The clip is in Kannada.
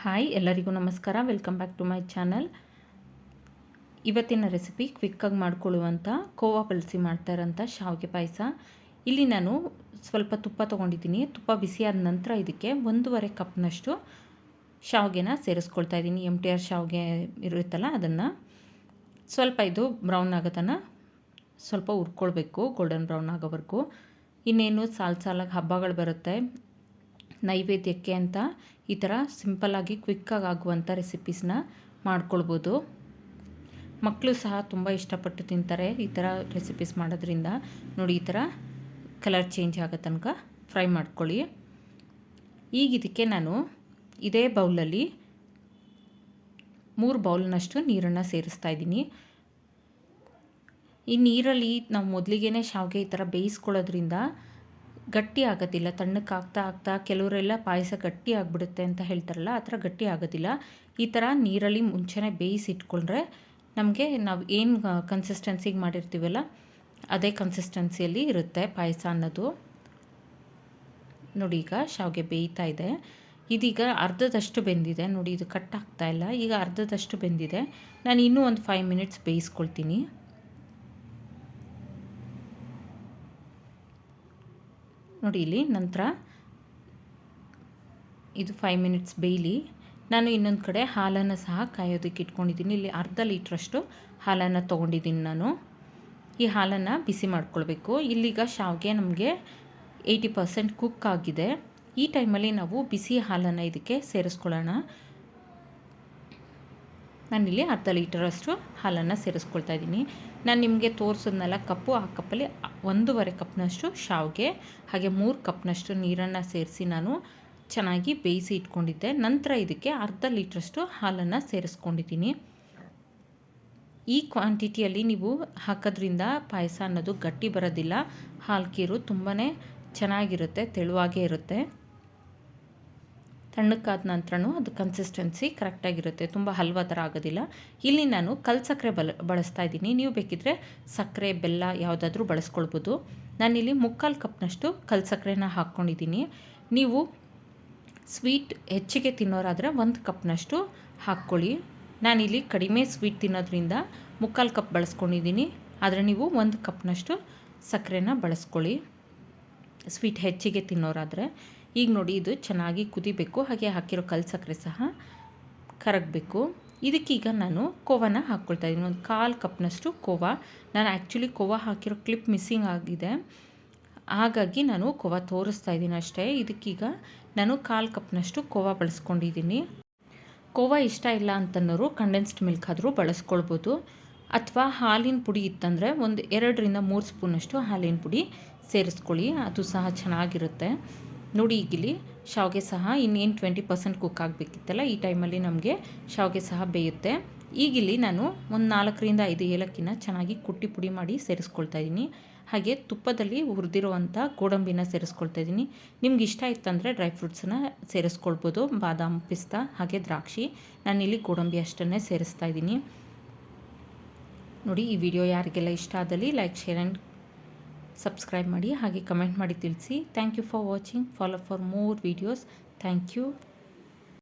ಹಾಯ್ ಎಲ್ಲರಿಗೂ ನಮಸ್ಕಾರ. Welcome back to my channel. ಇವತ್ತಿನ ರೆಸಿಪಿ ಕ್ವಿಕ್ಕಾಗಿ ಮಾಡ್ಕೊಳ್ಳುವಂಥ ಕೋವಾ ಬಳಸಿ ಮಾಡ್ತಾ ಇರೋಂಥ ಶಾವಿಗೆ ಪಾಯಸ. ಇಲ್ಲಿ ನಾನು ಸ್ವಲ್ಪ ತುಪ್ಪ ತೊಗೊಂಡಿದ್ದೀನಿ. ತುಪ್ಪ ಬಿಸಿಯಾದ ನಂತರ ಇದಕ್ಕೆ 1.5 ಕಪ್ನಷ್ಟು ಶಾವಿಗೆನ ಸೇರಿಸ್ಕೊಳ್ತಾ ಇದ್ದೀನಿ. MTR ಶಾವಿಗೆ ಇರುತ್ತಲ್ಲ ಅದನ್ನು ಸ್ವಲ್ಪ ಇದು ಬ್ರೌನ್ ಆಗೋದನ್ನು ಸ್ವಲ್ಪ ಹುರ್ಕೊಳ್ಬೇಕು, ಗೋಲ್ಡನ್ ಬ್ರೌನ್ ಆಗೋವರೆಗೂ. ಇನ್ನೇನು ಸಾಲಾಗಿ ಹಬ್ಬಗಳು ಬರುತ್ತೆ, ನೈವೇದ್ಯಕ್ಕೆ ಅಂತ ಈ ಥರ ಸಿಂಪಲ್ಲಾಗಿ ಕ್ವಿಕ್ಕಾಗಿ ಆಗುವಂಥ ರೆಸಿಪೀಸ್ನ ಮಾಡ್ಕೊಳ್ಬೋದು. ಮಕ್ಕಳು ಸಹ ತುಂಬ ಇಷ್ಟಪಟ್ಟು ತಿಂತಾರೆ ಈ ಥರ ರೆಸಿಪೀಸ್ ಮಾಡೋದ್ರಿಂದ. ನೋಡಿ, ಈ ಥರ ಕಲರ್ ಚೇಂಜ್ ಆಗೋ ತನಕ ಫ್ರೈ ಮಾಡ್ಕೊಳ್ಳಿ. ಈಗ ಇದಕ್ಕೆ ನಾನು ಇದೇ ಬೌಲಲ್ಲಿ 3 ಬೌಲ್ನಷ್ಟು ನೀರನ್ನು ಸೇರಿಸ್ತಾ ಇದ್ದೀನಿ. ಈ ನೀರಲ್ಲಿ ನಾವು ಮೊದಲಿಗೆ ಶಾವಿಗೆ ಈ ಥರ ಬೇಯಿಸ್ಕೊಳ್ಳೋದ್ರಿಂದ ಗಟ್ಟಿ ಆಗೋದಿಲ್ಲ. ತಣ್ಣಕ್ಕೆ ಆಗ್ತಾ ಕೆಲವರೆಲ್ಲ ಪಾಯಸ ಗಟ್ಟಿ ಆಗಿಬಿಡುತ್ತೆ ಅಂತ ಹೇಳ್ತಾರಲ್ಲ, ಆ ಥರ ಗಟ್ಟಿ ಆಗೋದಿಲ್ಲ. ಈ ಥರ ನೀರಲ್ಲಿ ಮುಂಚೆನೇ ಬೇಯಿಸಿಟ್ಕೊಂಡ್ರೆ ನಮಗೆ ನಾವು ಏನು ಕನ್ಸಿಸ್ಟೆನ್ಸಿಗೆ ಮಾಡಿರ್ತೀವಲ್ಲ ಅದೇ ಕನ್ಸಿಸ್ಟೆನ್ಸಿಯಲ್ಲಿ ಇರುತ್ತೆ ಪಾಯಸ ಅನ್ನೋದು. ನೋಡಿ, ಈಗ ಶಾವಿಗೆ ಬೇಯ್ತಾ ಇದೆ. ಇದೀಗ ಅರ್ಧದಷ್ಟು ಬೆಂದಿದೆ. ನೋಡಿ, ಇದು ಕಟ್ ಆಗ್ತಾ ಇಲ್ಲ. ಈಗ ಅರ್ಧದಷ್ಟು ಬೆಂದಿದೆ. ನಾನು ಇನ್ನೂ ಒಂದು 5 ಮಿನಿಟ್ಸ್ ಬೇಯಿಸ್ಕೊಳ್ತೀನಿ. ನೋಡಿ, ಇಲ್ಲಿ ನಂತರ ಇದು 5 ಮಿನಿಟ್ಸ್ ಬೇಯಲಿ. ನಾನು ಇನ್ನೊಂದು ಕಡೆ ಹಾಲನ್ನು ಸಹ ಕಾಯೋದಕ್ಕೆ ಇಟ್ಕೊಂಡಿದ್ದೀನಿ. ಇಲ್ಲಿ ಅರ್ಧ ಲೀಟ್ರಷ್ಟು ಹಾಲನ್ನು ತೊಗೊಂಡಿದ್ದೀನಿ ನಾನು. ಈ ಹಾಲನ್ನು ಬಿಸಿ ಮಾಡ್ಕೊಳ್ಬೇಕು. ಇಲ್ಲಿಗ ಶಾವಿಗೆ ನಮಗೆ 80% ಕುಕ್ ಆಗಿದೆ. ಈ ಟೈಮಲ್ಲಿ ನಾವು ಬಿಸಿ ಹಾಲನ್ನು ಇದಕ್ಕೆ ಸೇರಿಸ್ಕೊಳ್ಳೋಣ. ನಾನಿಲ್ಲಿ ಅರ್ಧ ಲೀಟರಷ್ಟು ಹಾಲನ್ನು ಸೇರಿಸ್ಕೊಳ್ತಾ ಇದ್ದೀನಿ. ನಾನು ನಿಮಗೆ ತೋರಿಸಿದ್ನಲ್ಲ ಕಪ್ಪು, ಆ ಕಪ್ಪಲ್ಲಿ 1.5 ಕಪ್ನಷ್ಟು ಶಾವಿಗೆ ಹಾಗೆ 3 ಕಪ್ನಷ್ಟು ನೀರನ್ನು ಸೇರಿಸಿ ನಾನು ಚೆನ್ನಾಗಿ ಬೇಯಿಸಿ ಇಟ್ಕೊಂಡಿದ್ದೆ. ನಂತರ ಇದಕ್ಕೆ ಅರ್ಧ ಲೀಟ್ರಷ್ಟು ಹಾಲನ್ನು ಸೇರಿಸ್ಕೊಂಡಿದ್ದೀನಿ. ಈ ಕ್ವಾಂಟಿಟಿಯಲ್ಲಿ ನೀವು ಹಾಕೋದ್ರಿಂದ ಪಾಯಸ ಅನ್ನೋದು ಗಟ್ಟಿ ಬರೋದಿಲ್ಲ. ಹಾಲು ಖೀರು ತುಂಬಾ ಚೆನ್ನಾಗಿರುತ್ತೆ, ತೆಳುವಾಗೇ ಇರುತ್ತೆ. ತಣ್ಣಕ್ಕಾದ ನಂತರನೂ ಅದು ಕನ್ಸಿಸ್ಟೆನ್ಸಿ ಕರೆಕ್ಟಾಗಿರುತ್ತೆ, ತುಂಬ ಹಲ್ವಾ ಥರ ಆಗೋದಿಲ್ಲ. ಇಲ್ಲಿ ನಾನು ಸಕ್ಕರೆ ಬಳಸ್ತಾ ಇದ್ದೀನಿ. ನೀವು ಬೇಕಿದ್ದರೆ ಸಕ್ಕರೆ, ಬೆಲ್ಲ ಯಾವುದಾದ್ರೂ ಬಳಸ್ಕೊಳ್ಬೋದು. ನಾನಿಲ್ಲಿ 3/4 ಕಪ್ನಷ್ಟು ಸಕ್ಕರೆನ ಹಾಕ್ಕೊಂಡಿದ್ದೀನಿ. ನೀವು ಸ್ವೀಟ್ ಹೆಚ್ಚಿಗೆ ತಿನ್ನೋರಾದರೆ 1 ಕಪ್ನಷ್ಟು ಹಾಕ್ಕೊಳ್ಳಿ. ನಾನಿಲ್ಲಿ ಕಡಿಮೆ ಸ್ವೀಟ್ ತಿನ್ನೋದ್ರಿಂದ 3/4 ಕಪ್ ಬಳಸ್ಕೊಂಡಿದ್ದೀನಿ. ಆದರೆ ನೀವು 1 ಕಪ್ನಷ್ಟು ಸಕ್ಕರೆನ ಬಳಸ್ಕೊಳ್ಳಿ ಸ್ವೀಟ್ ಹೆಚ್ಚಿಗೆ ತಿನ್ನೋರಾದರೆ. ಈಗ ನೋಡಿ, ಇದು ಚೆನ್ನಾಗಿ ಕುದಿಬೇಕು, ಹಾಗೆ ಹಾಕಿರೋ ಸಕ್ಕರೆ ಸಹ ಕರಗಬೇಕು. ಇದಕ್ಕೀಗ ನಾನು ಕೋವಾನ ಹಾಕ್ಕೊಳ್ತಾ ಇದ್ದೀನಿ. 1/4 ಕಪ್ನಷ್ಟು ಕೋವಾ. ನಾನು ಆ್ಯಕ್ಚುಲಿ ಕೋವಾ ಹಾಕಿರೋ ಕ್ಲಿಪ್ ಮಿಸ್ಸಿಂಗ್ ಆಗಿದೆ, ಹಾಗಾಗಿ ನಾನು ಕೋವಾ ತೋರಿಸ್ತಾ ಇದ್ದೀನಿ ಅಷ್ಟೇ. ಇದಕ್ಕೀಗ ನಾನು 1/4 ಕಪ್ನಷ್ಟು ಕೋವಾ ಬಳಸ್ಕೊಂಡಿದ್ದೀನಿ. ಕೋವಾ ಇಷ್ಟ ಇಲ್ಲ ಅಂತನ್ನೋರು ಕಂಡೆನ್ಸ್ಡ್ ಮಿಲ್ಕ್ ಆದರೂ ಬಳಸ್ಕೊಳ್ಬೋದು, ಅಥವಾ ಹಾಲಿನ ಪುಡಿ ಇತ್ತಂದರೆ 2-3 ಸ್ಪೂನಷ್ಟು ಹಾಲಿನ ಪುಡಿ ಸೇರಿಸ್ಕೊಳ್ಳಿ, ಅದು ಸಹ ಚೆನ್ನಾಗಿರುತ್ತೆ. ನೋಡಿ, ಈಗಿಲ್ಲಿ ಶಾವಿಗೆ ಸಹ ಇನ್ನೇನು 20% ಕುಕ್ ಆಗಬೇಕಿತ್ತಲ್ಲ, ಈ ಟೈಮಲ್ಲಿ ನಮಗೆ ಶಾವಿಗೆ ಸಹ ಬೇಯುತ್ತೆ. ಈಗಿಲ್ಲಿ ನಾನು ಒಂದು 4-5 ಏಲಕ್ಕಿನ ಚೆನ್ನಾಗಿ ಕುಟ್ಟಿ ಪುಡಿ ಮಾಡಿ ಸೇರಿಸ್ಕೊಳ್ತಾ ಇದ್ದೀನಿ. ಹಾಗೆ ತುಪ್ಪದಲ್ಲಿ ಹುರಿದಿರುವಂಥ ಗೋಡಂಬಿನ ಸೇರಿಸ್ಕೊಳ್ತಾ ಇದ್ದೀನಿ. ನಿಮ್ಗೆ ಇಷ್ಟ ಇತ್ತಂದರೆ ಡ್ರೈ ಫ್ರೂಟ್ಸನ್ನ ಸೇರಿಸ್ಕೊಳ್ಬೋದು, ಬಾದಾಮ್, ಪಿಸ್ತಾ ಹಾಗೆ ದ್ರಾಕ್ಷಿ. ನಾನಿಲ್ಲಿ ಗೋಡಂಬಿ ಅಷ್ಟನ್ನೇ ಸೇರಿಸ್ತಾ ಇದ್ದೀನಿ. ನೋಡಿ, ಈ ವಿಡಿಯೋ ಯಾರಿಗೆಲ್ಲ ಇಷ್ಟ ಆದಲ್ಲಿ ಲೈಕ್, ಶೇರ್ ಆ್ಯಂಡ್ ಸಬ್ಸ್ಕ್ರೈಬ್ ಮಾಡಿ, ಹಾಗೆ ಕಮೆಂಟ್ ಮಾಡಿ ತಿಳಿಸಿ. Thank you for watching. Follow for more videos. Thank you.